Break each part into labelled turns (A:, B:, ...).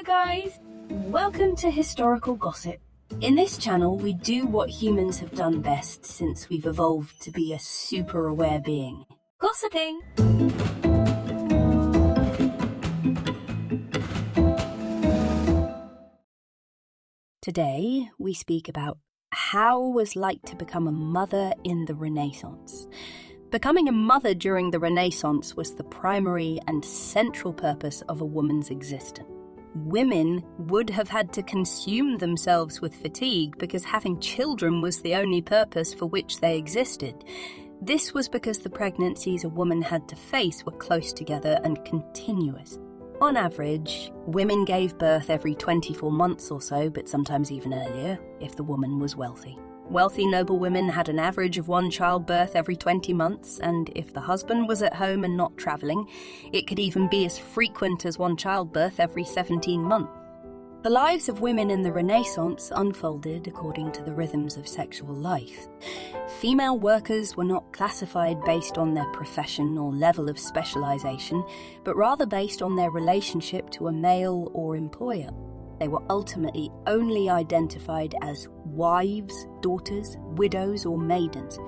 A: guys! Welcome to Historical Gossip. In this channel, we do what humans have done best since we've evolved to be a super aware being. Gossiping! Today, we speak about how it was like to become a mother in the Renaissance. Becoming a mother during the Renaissance was the primary and central purpose of a woman's existence. Women would have had to consume themselves with fatigue because having children was the only purpose for which they existed. This was because the pregnancies a woman had to face were close together and continuous. On average, women gave birth every 24 months or so, but sometimes even earlier, if the woman was wealthy. Wealthy noble women had an average of one childbirth every 20 months, and if the husband was at home and not travelling, it could even be as frequent as one childbirth every 17 months. The lives of women in the Renaissance unfolded according to the rhythms of sexual life. Female workers were not classified based on their profession or level of specialisation, but rather based on their relationship to a male or employer. They were ultimately only identified as wives, daughters, widows, or maidens.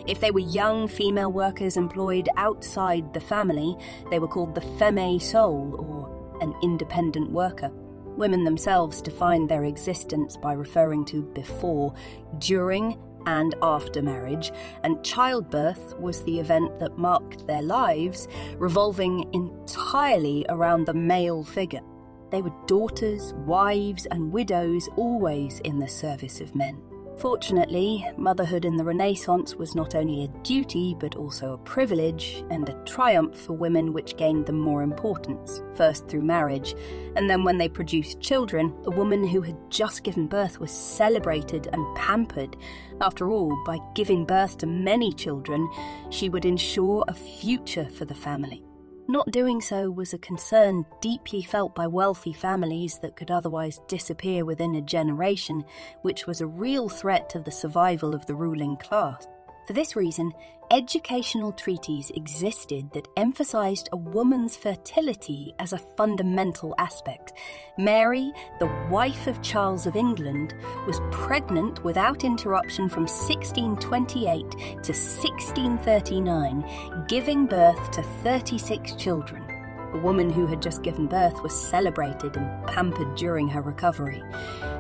A: If they were young female workers employed outside the family, they were called the femme sole, or an independent worker. Women themselves defined their existence by referring to before, during, and after marriage, and childbirth was the event that marked their lives, revolving entirely around the male figure. They were daughters, wives, and widows, always in the service of men. Fortunately, motherhood in the Renaissance was not only a duty, but also a privilege and a triumph for women, which gained them more importance, first through marriage, and then when they produced children, a woman who had just given birth was celebrated and pampered. After all, by giving birth to many children, she would ensure a future for the family. Not doing so was a concern deeply felt by wealthy families that could otherwise disappear within a generation, which was a real threat to the survival of the ruling class. For this reason, educational treatises existed that emphasised a woman's fertility as a fundamental aspect. Mary, the wife of Charles of England, was pregnant without interruption from 1628 to 1639, giving birth to 36 children. The woman who had just given birth was celebrated and pampered during her recovery.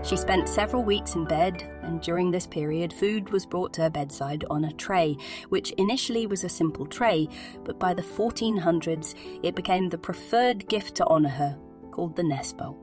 A: She spent several weeks in bed, and during this period, food was brought to her bedside on a tray, which initially was a simple tray, but by the 1400s, it became the preferred gift to honour her, called the nespo.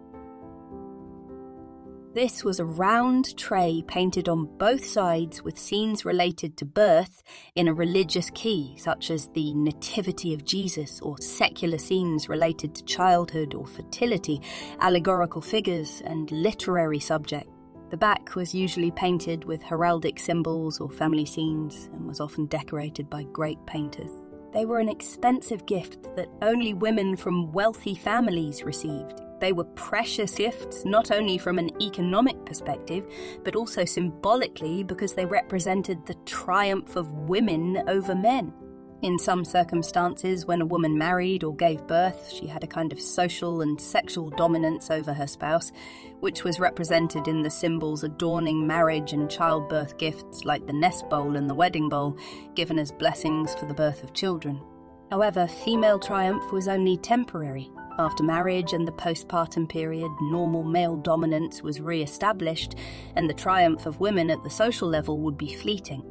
A: This was a round tray painted on both sides with scenes related to birth in a religious key, such as the Nativity of Jesus, or secular scenes related to childhood or fertility, allegorical figures, and literary subjects. The back was usually painted with heraldic symbols or family scenes and was often decorated by great painters. They were an expensive gift that only women from wealthy families received. They were precious gifts, not only from an economic perspective, but also symbolically because they represented the triumph of women over men. In some circumstances, when a woman married or gave birth, she had a kind of social and sexual dominance over her spouse, which was represented in the symbols adorning marriage and childbirth gifts like the nest bowl and the wedding bowl, given as blessings for the birth of children. However, female triumph was only temporary. After marriage and the postpartum period, normal male dominance was re-established, and the triumph of women at the social level would be fleeting.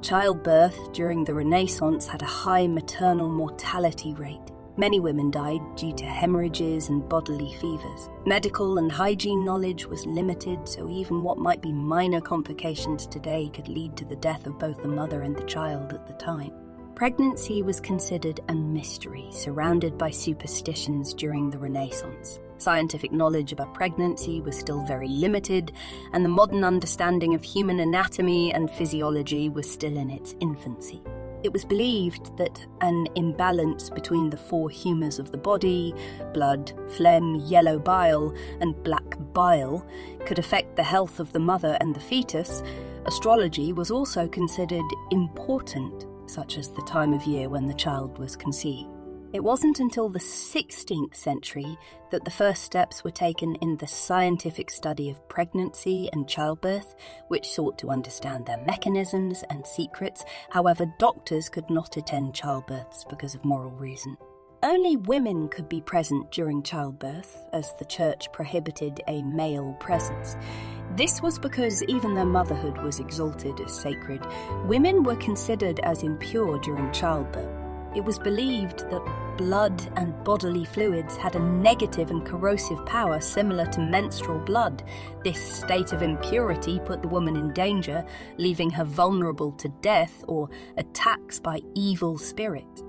A: Childbirth during the Renaissance had a high maternal mortality rate. Many women died due to hemorrhages and bodily fevers. Medical and hygiene knowledge was limited, so even what might be minor complications today could lead to the death of both the mother and the child at the time. Pregnancy was considered a mystery, surrounded by superstitions during the Renaissance. Scientific knowledge about pregnancy was still very limited, and the modern understanding of human anatomy and physiology was still in its infancy. It was believed that an imbalance between the four humours of the body, blood, phlegm, yellow bile, and black bile, could affect the health of the mother and the fetus. Astrology was also considered important, such as the time of year when the child was conceived. It wasn't until the 16th century that the first steps were taken in the scientific study of pregnancy and childbirth, which sought to understand their mechanisms and secrets. However, doctors could not attend childbirths because of moral reason. Only women could be present during childbirth, as the church prohibited a male presence. This was because even though motherhood was exalted as sacred, women were considered as impure during childbirth. It was believed that blood and bodily fluids had a negative and corrosive power similar to menstrual blood. This state of impurity put the woman in danger, leaving her vulnerable to death or attacks by evil spirits.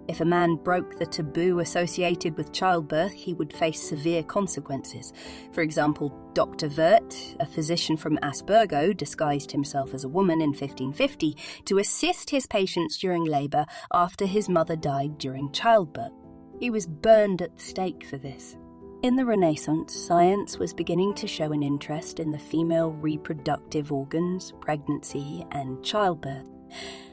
A: If a man broke the taboo associated with childbirth, he would face severe consequences. For example, Dr. Wirth, a physician from Aspergo, disguised himself as a woman in 1550 to assist his patients during labour after his mother died during childbirth. He was burned at the stake for this. In the Renaissance, science was beginning to show an interest in the female reproductive organs, pregnancy, and childbirth.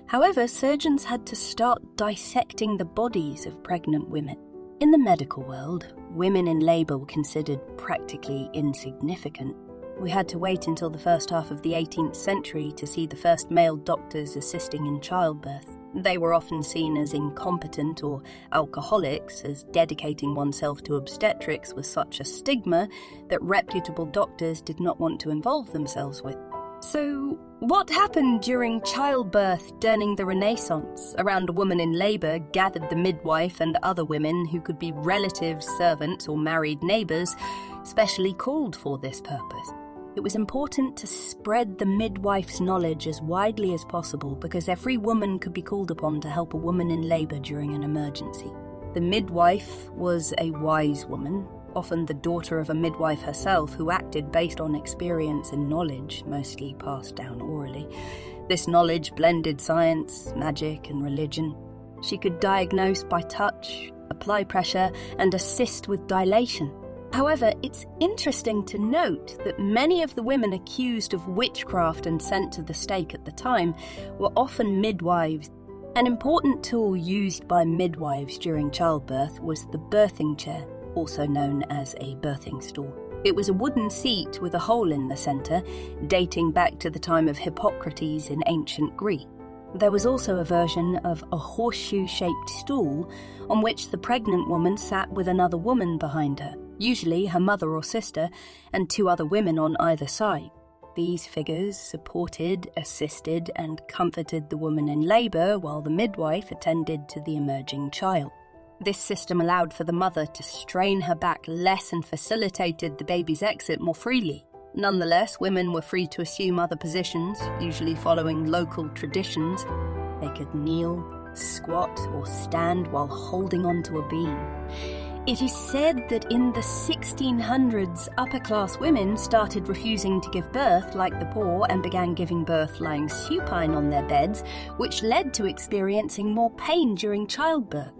A: However, surgeons had to start dissecting the bodies of pregnant women. In the medical world, women in labour were considered practically insignificant. We had to wait until the first half of the 18th century to see the first male doctors assisting in childbirth. They were often seen as incompetent or alcoholics, as dedicating oneself to obstetrics was such a stigma that reputable doctors did not want to involve themselves with. So, what happened during childbirth during the Renaissance? Around a woman in labour gathered the midwife and other women who could be relatives, servants, or married neighbours, specially called for this purpose. It was important to spread the midwife's knowledge as widely as possible because every woman could be called upon to help a woman in labour during an emergency. The midwife was a wise woman, often the daughter of a midwife herself, who acted based on experience and knowledge, mostly passed down orally. This knowledge blended science, magic, and religion. She could diagnose by touch, apply pressure, and assist with dilation. However, it's interesting to note that many of the women accused of witchcraft and sent to the stake at the time were often midwives. An important tool used by midwives during childbirth was the birthing chair, also known as a birthing stool. It was a wooden seat with a hole in the centre, dating back to the time of Hippocrates in ancient Greece. There was also a version of a horseshoe-shaped stool on which the pregnant woman sat with another woman behind her, usually her mother or sister, and two other women on either side. These figures supported, assisted, and comforted the woman in labour while the midwife attended to the emerging child. This system allowed for the mother to strain her back less and facilitated the baby's exit more freely. Nonetheless, women were free to assume other positions, usually following local traditions. They could kneel, squat, or stand while holding onto a beam. It is said that in the 1600s, upper-class women started refusing to give birth like the poor and began giving birth lying supine on their beds, which led to experiencing more pain during childbirth.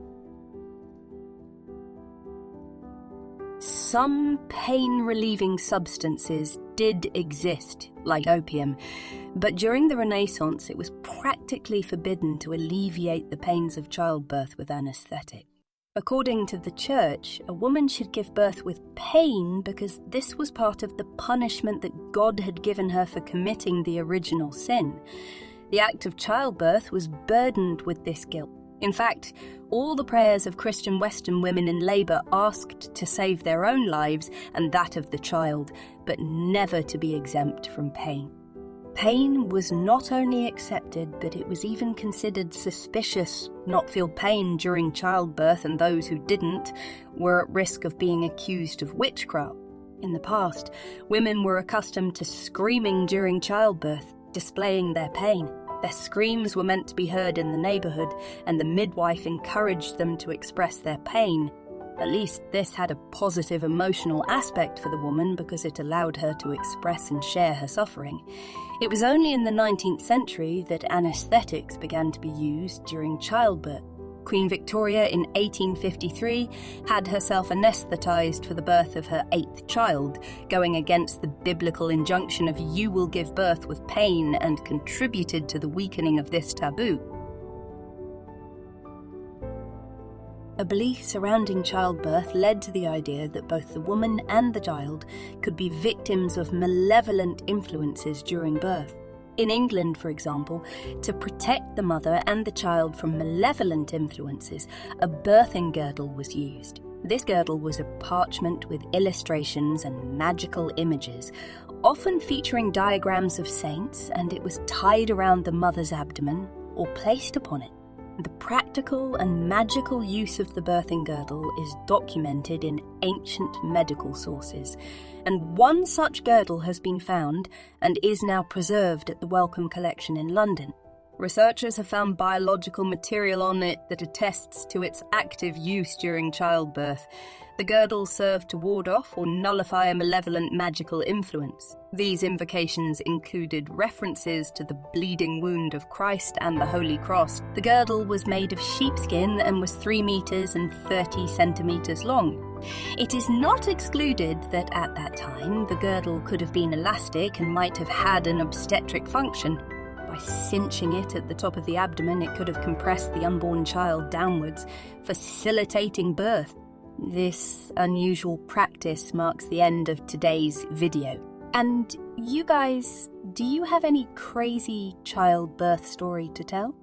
A: Some pain-relieving substances did exist, like opium, but during the Renaissance it was practically forbidden to alleviate the pains of childbirth with anaesthetic. According to the church, a woman should give birth with pain because this was part of the punishment that God had given her for committing the original sin. The act of childbirth was burdened with this guilt. In fact, all the prayers of Christian Western women in labour asked to save their own lives and that of the child, but never to be exempt from pain. Pain was not only accepted, but it was even considered suspicious. Not feel pain during childbirth, and those who didn't were at risk of being accused of witchcraft. In the past, women were accustomed to screaming during childbirth, displaying their pain. Their screams were meant to be heard in the neighbourhood, and the midwife encouraged them to express their pain. At least this had a positive emotional aspect for the woman because it allowed her to express and share her suffering. It was only in the 19th century that anaesthetics began to be used during childbirth. Queen Victoria in 1853 had herself anaesthetised for the birth of her 8th child, going against the biblical injunction of "you will give birth with pain," and contributed to the weakening of this taboo. A belief surrounding childbirth led to the idea that both the woman and the child could be victims of malevolent influences during birth. In England, for example, to protect the mother and the child from malevolent influences, a birthing girdle was used. This girdle was a parchment with illustrations and magical images, often featuring diagrams of saints, and it was tied around the mother's abdomen or placed upon it. The practical and magical use of the birthing girdle is documented in ancient medical sources, and one such girdle has been found and is now preserved at the Wellcome Collection in London. Researchers have found biological material on it that attests to its active use during childbirth. The girdle served to ward off or nullify a malevolent magical influence. These invocations included references to the bleeding wound of Christ and the Holy Cross. The girdle was made of sheepskin and was 3 meters and 30 centimeters long. It is not excluded that at that time the girdle could have been elastic and might have had an obstetric function. By cinching it at the top of the abdomen, it could have compressed the unborn child downwards, facilitating birth. This unusual practice marks the end of today's video. And you guys, do you have any crazy childbirth story to tell?